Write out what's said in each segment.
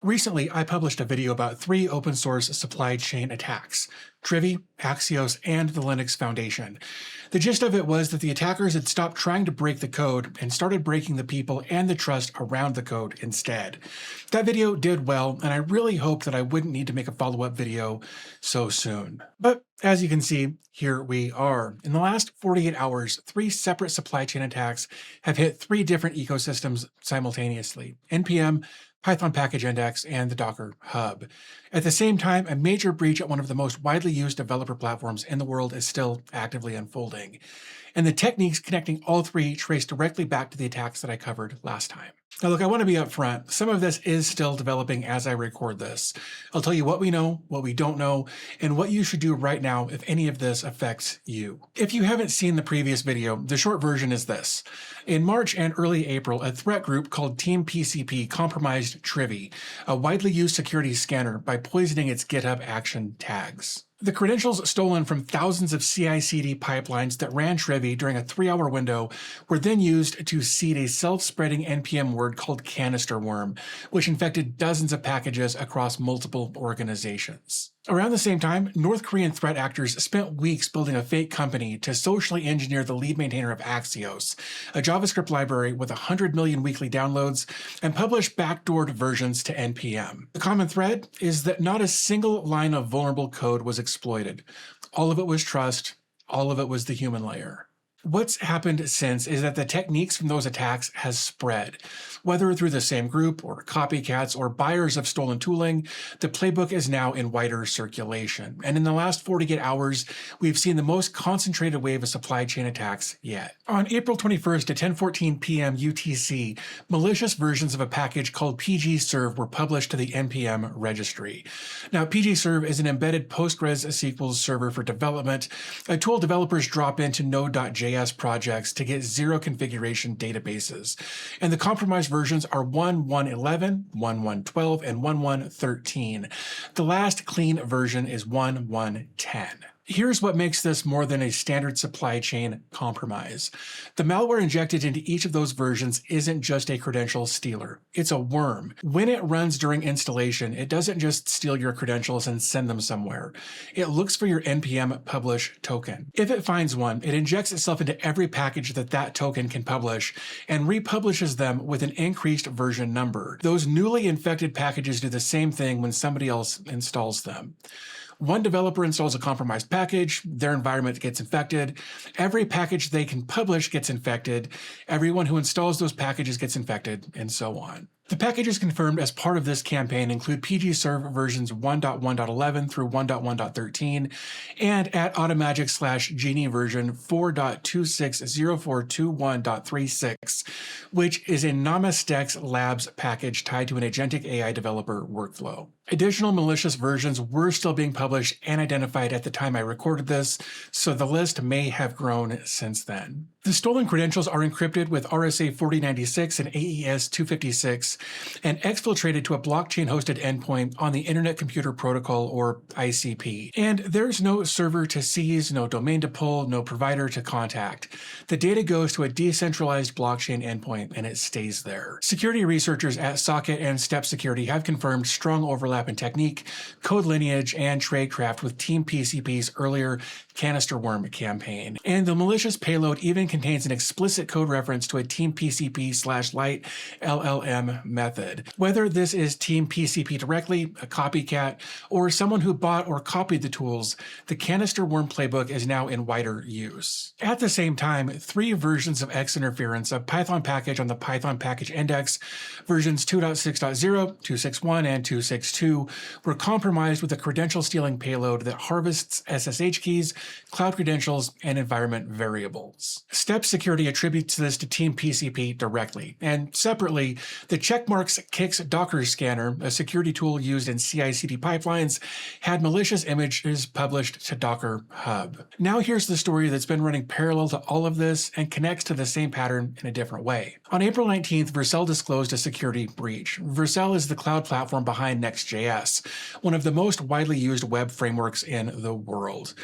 Recently, I published a video about 3 open source supply chain attacks: Trivy, Axios, and the Linux Foundation. The gist of it was that the attackers had stopped trying to break the code and started breaking the people and the trust around the code instead. That video did well, and I really hoped that I wouldn't need to make a follow-up video so soon. But as you can see, here we are. In the last 48 hours, 3 separate supply chain attacks have hit 3 different ecosystems simultaneously: NPM, Python package index, and the Docker Hub. At the same time, a major breach at one of the most widely used developer platforms in the world is still actively unfolding. And the techniques connecting all 3 trace directly back to the attacks that I covered last time. Now look, I want to be upfront. Some of this is still developing as I record this. I'll tell you what we know, what we don't know, and what you should do right now if any of this affects you. If you haven't seen the previous video, the short version is this. In March and early April, a threat group called Team PCP compromised Trivy, a widely used security scanner, by poisoning its GitHub action tags. The credentials stolen from thousands of CI/CD pipelines that ran Trivy during a 3-hour window were then used to seed a self-spreading NPM word called canister worm, which infected dozens of packages across multiple organizations. Around the same time, North Korean threat actors spent weeks building a fake company to socially engineer the lead maintainer of Axios, a JavaScript library with 100 million weekly downloads, and publish backdoored versions to NPM. The common thread is that not a single line of vulnerable code was exploited. All of it was trust, all of it was the human layer. What's happened since is that the techniques from those attacks has spread. Whether through the same group or copycats or buyers of stolen tooling, the playbook is now in wider circulation. And in the last 48 hours, we've seen the most concentrated wave of supply chain attacks yet. On April 21st at 10:14 p.m. UTC, malicious versions of a package called pgserve were published to the NPM registry. Now, pgserve is an embedded PostgreSQL server for development, a tool developers drop into Node.js projects to get zero configuration databases. And the compromised versions are 1.1.11, 1.1.12, and 1.1.13. The last clean version is 1.1.10. Here's what makes this more than a standard supply chain compromise. The malware injected into each of those versions isn't just a credential stealer. It's a worm. When it runs during installation, it doesn't just steal your credentials and send them somewhere. It looks for your npm publish token. If it finds one, it injects itself into every package that token can publish and republishes them with an increased version number. Those newly infected packages do the same thing when somebody else installs them. One developer installs a compromised package, their environment gets infected, every package they can publish gets infected, everyone who installs those packages gets infected, and so on. The packages confirmed as part of this campaign include pgserve versions 1.1.11 through 1.1.13, and at Automagic/Genie version 4.260421.36, which is a Namastex Labs package tied to an agentic AI developer workflow. Additional malicious versions were still being published and identified at the time I recorded this, so the list may have grown since then. The stolen credentials are encrypted with RSA 4096 and AES 256 and exfiltrated to a blockchain-hosted endpoint on the Internet Computer Protocol, or ICP. And there's no server to seize, no domain to pull, no provider to contact. The data goes to a decentralized blockchain endpoint and it stays there. Security researchers at Socket and Step Security have confirmed strong overlap in technique, code lineage, and tradecraft with Team PCP's earlier canister worm campaign. And the malicious payload even contains an explicit code reference to a Team PCP/Lite LLM method. Whether this is Team PCP directly, a copycat, or someone who bought or copied the tools, the canister worm playbook is now in wider use. At the same time, 3 versions of X interference, a Python package on the Python package index, versions 2.6.0, 2.6.1, and 2.6.2, were compromised with a credential stealing payload that harvests SSH keys, cloud credentials, and environment variables. Step Security attributes this to Team PCP directly, and separately, the Checkmarks Kix Docker scanner, a security tool used in CI/CD pipelines, had malicious images published to Docker Hub. Now here's the story that's been running parallel to all of this and connects to the same pattern in a different way. On April 19th, Vercel disclosed a security breach. Vercel is the cloud platform behind Next.js, Vercel.js, one of the most widely used web frameworks in the world.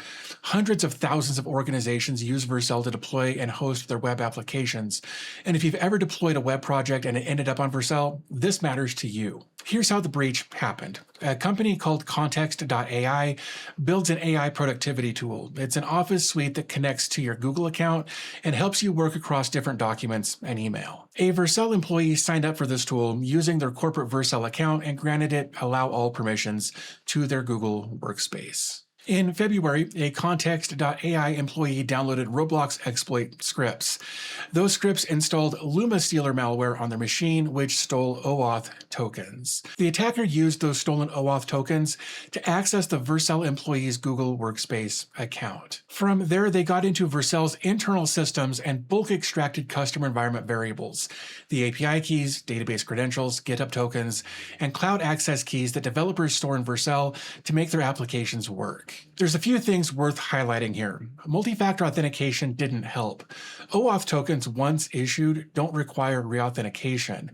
Hundreds of thousands of organizations use Vercel to deploy and host their web applications. And if you've ever deployed a web project and it ended up on Vercel, this matters to you. Here's how the breach happened. A company called Context.ai builds an AI productivity tool. It's an office suite that connects to your Google account and helps you work across different documents and email. A Vercel employee signed up for this tool using their corporate Vercel account and granted it allow all permissions to their Google workspace. In February, a Context.ai employee downloaded Roblox exploit scripts. Those scripts installed Luma Stealer malware on their machine, which stole OAuth tokens. The attacker used those stolen OAuth tokens to access the Vercel employee's Google Workspace account. From there, they got into Vercel's internal systems and bulk extracted customer environment variables, the API keys, database credentials, GitHub tokens, and cloud access keys that developers store in Vercel to make their applications work. There's a few things worth highlighting here. Multi-factor authentication didn't help. OAuth tokens, once issued, don't require reauthentication.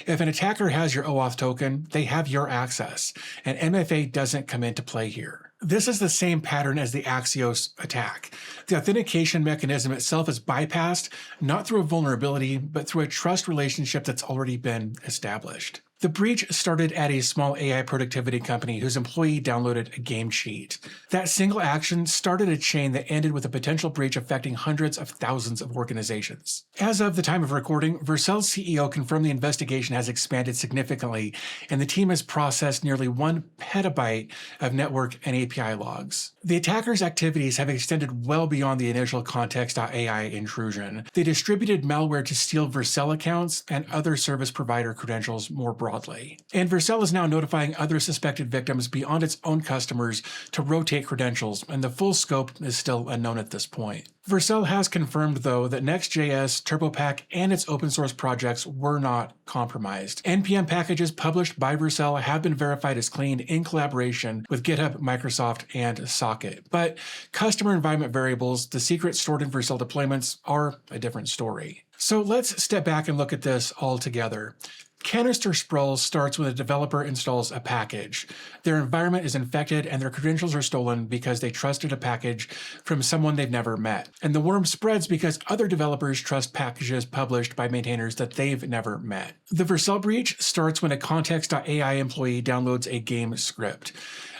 If an attacker has your OAuth token, they have your access, and MFA doesn't come into play here. This is the same pattern as the Axios attack. The authentication mechanism itself is bypassed, not through a vulnerability, but through a trust relationship that's already been established. The breach started at a small AI productivity company whose employee downloaded a game cheat. That single action started a chain that ended with a potential breach affecting hundreds of thousands of organizations. As of the time of recording, Vercel's CEO confirmed the investigation has expanded significantly, and the team has processed nearly 1 petabyte of network and API logs. The attackers' activities have extended well beyond the initial Context.ai intrusion. They distributed malware to steal Vercel accounts and other service provider credentials more broadly. And Vercel is now notifying other suspected victims beyond its own customers to rotate credentials, and the full scope is still unknown at this point. Vercel has confirmed, though, that Next.js, TurboPack, and its open source projects were not compromised. NPM packages published by Vercel have been verified as clean in collaboration with GitHub, Microsoft, and Socket. But customer environment variables, the secrets stored in Vercel deployments, are a different story. So let's step back and look at this all together. CANISTERSPRAWL starts when a developer installs a package. Their environment is infected and their credentials are stolen because they trusted a package from someone they've never met. And the worm spreads because other developers trust packages published by maintainers that they've never met. The Vercel breach starts when a Context.ai employee downloads a game script.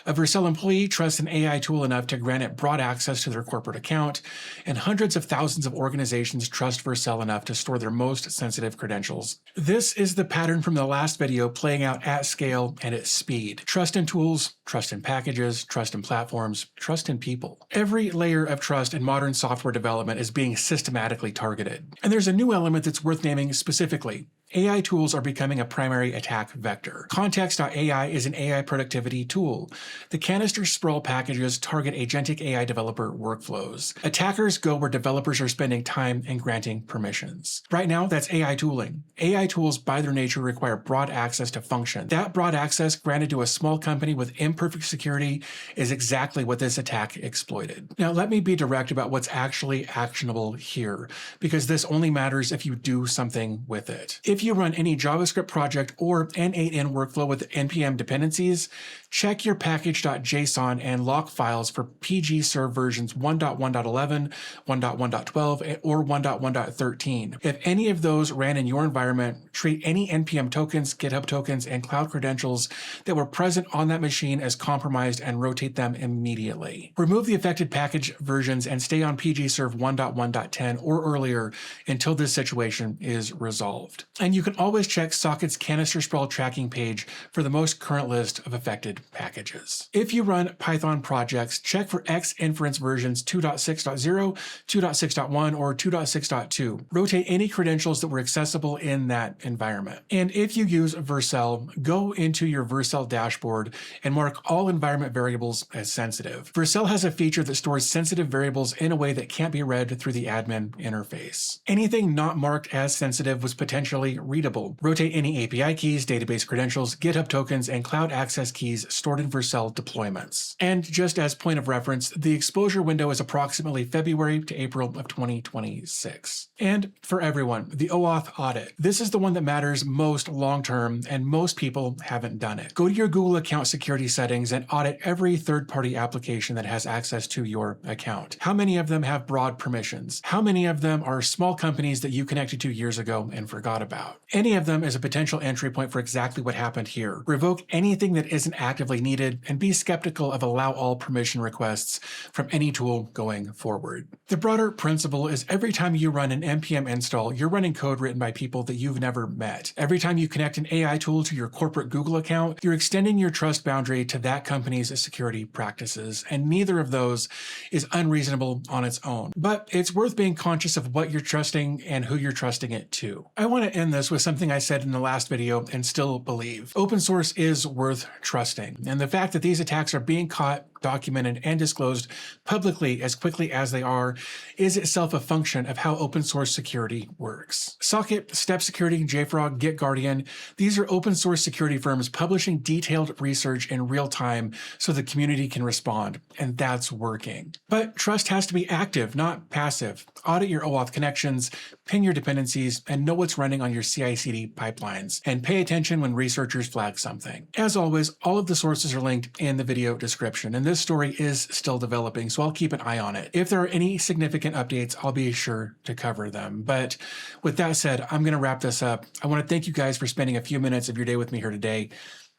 A Vercel employee trusts an AI tool enough to grant it broad access to their corporate account, and hundreds of thousands of organizations trust Vercel enough to store their most sensitive credentials. This is the pattern from the last video playing out at scale and at speed. Trust in tools, trust in packages, trust in platforms, trust in people. Every layer of trust in modern software development is being systematically targeted. And there's a new element that's worth naming specifically. AI tools are becoming a primary attack vector. Context.ai is an AI productivity tool. The CANISTERSPRAWL packages target agentic AI developer workflows. Attackers go where developers are spending time and granting permissions. Right now, that's AI tooling. AI tools, by their nature, require broad access to function. That broad access granted to a small company with imperfect security is exactly what this attack exploited. Now, let me be direct about what's actually actionable here, because this only matters if you do something with it. If you run any JavaScript project or N8N workflow with NPM dependencies, check your package.json and lock files for pgserve versions 1.1.11, 1.1.12, or 1.1.13. If any of those ran in your environment, treat any NPM tokens, GitHub tokens, and cloud credentials that were present on that machine as compromised and rotate them immediately. Remove the affected package versions and stay on pgserve 1.1.10 or earlier until this situation is resolved. And you can always check Socket's CANISTERSPRAWL tracking page for the most current list of affected packages. If you run Python projects, check for X inference versions 2.6.0, 2.6.1, or 2.6.2. Rotate any credentials that were accessible in that environment. And if you use Vercel, go into your Vercel dashboard and mark all environment variables as sensitive. Vercel has a feature that stores sensitive variables in a way that can't be read through the admin interface. Anything not marked as sensitive was potentially fully readable. Rotate any API keys, database credentials, GitHub tokens, and cloud access keys stored in Vercel deployments. And just as point of reference, the exposure window is approximately February to April of 2026. And for everyone, the OAuth audit. This is the one that matters most long-term, and most people haven't done it. Go to your Google account security settings and audit every third-party application that has access to your account. How many of them have broad permissions? How many of them are small companies that you connected to years ago and forgot about? Any of them is a potential entry point for exactly what happened here. Revoke anything that isn't actively needed, and be skeptical of allow all permission requests from any tool going forward. The broader principle is every time you run an npm install, you're running code written by people that you've never met. Every time you connect an AI tool to your corporate Google account, you're extending your trust boundary to that company's security practices, and neither of those is unreasonable on its own. But it's worth being conscious of what you're trusting and who you're trusting it to. I want to end this with something I said in the last video and still believe. Open source is worth trusting, and the fact that these attacks are being caught, documented, and disclosed publicly as quickly as they are is itself a function of how open source security works. Socket, Step Security, JFrog, GitGuardian, these are open source security firms publishing detailed research in real time so the community can respond, and that's working. But trust has to be active, not passive. Audit your OAuth connections, pin your dependencies, and know what's running on your CI/CD pipelines, and pay attention when researchers flag something. As always, all of the sources are linked in the video description, and this story is still developing, so I'll keep an eye on it. If there are any significant updates, I'll be sure to cover them. But with that said, I'm going to wrap this up. I want to thank you guys for spending a few minutes of your day with me here today,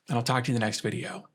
and I'll talk to you in the next video.